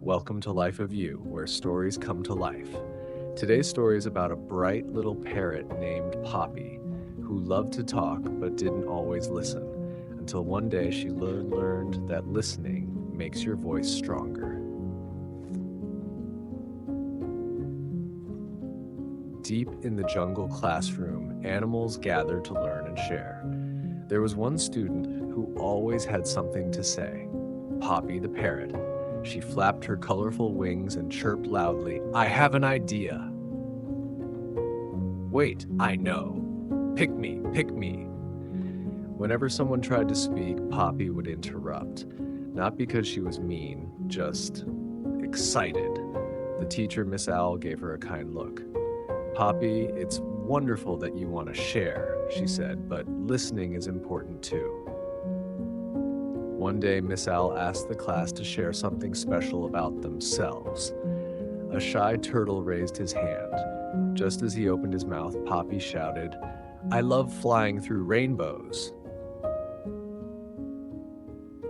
Welcome to Life of You, where stories come to life. Today's story is about a bright little parrot named Poppy, who loved to talk but didn't always listen, until one day she learned that listening makes your voice stronger. Deep in the jungle classroom, animals gathered to learn and share. There was one student who always had something to say, Poppy the parrot. She flapped her colorful wings and chirped loudly, I have an idea. Wait, I know. Pick me, pick me. Whenever someone tried to speak, Poppy would interrupt. Not because she was mean, just excited. The teacher, Miss Owl, gave her a kind look. Poppy, it's wonderful that you want to share, she said, but listening is important too. One day, Miss Owl asked the class to share something special about themselves. A shy turtle raised his hand. Just as he opened his mouth, Poppy shouted, I love flying through rainbows.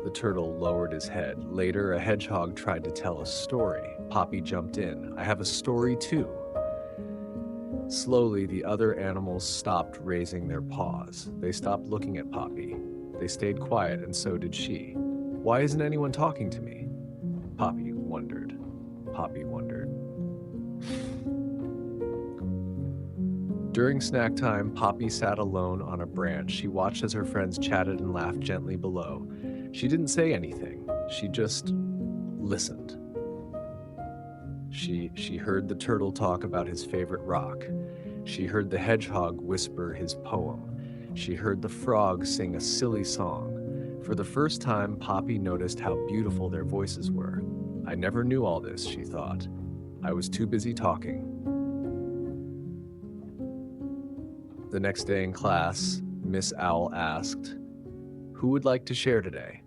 The turtle lowered his head. Later, a hedgehog tried to tell a story. Poppy jumped in. I have a story too. Slowly, the other animals stopped raising their paws. They stopped looking at Poppy. They stayed quiet, and so did she. Why isn't anyone talking to me? Poppy wondered. Poppy wondered. During snack time, Poppy sat alone on a branch. She watched as her friends chatted and laughed gently below. She didn't say anything. She just listened. She heard the turtle talk about his favorite rock. She heard the hedgehog whisper his poem. She heard the frog sing a silly song. For the first time, Poppy noticed how beautiful their voices were. I never knew all this, she thought. I was too busy talking. The next day in class, Miss Owl asked, Who would like to share today?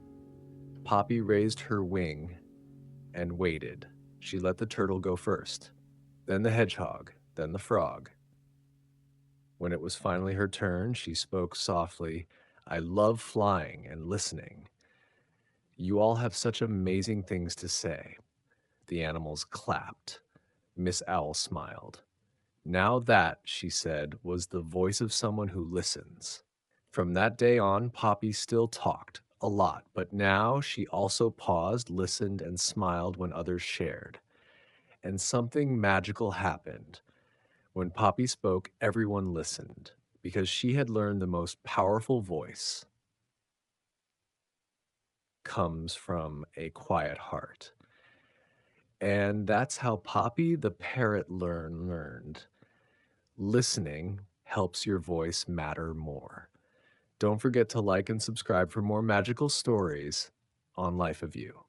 Poppy raised her wing and waited. She let the turtle go first, then the hedgehog, then the frog. When it was finally her turn, she spoke softly, I love flying and listening. You all have such amazing things to say. The animals clapped. Miss Owl smiled. Now that, she said, was the voice of someone who listens. From that day on, Poppy still talked, a lot, but now she also paused, listened, and smiled when others shared. And something magical happened. When Poppy spoke, everyone listened, because she had learned the most powerful voice comes from a quiet heart. And that's how Poppy the parrot learned. Listening helps your voice matter more. Don't forget to like and subscribe for more magical stories on Life of You.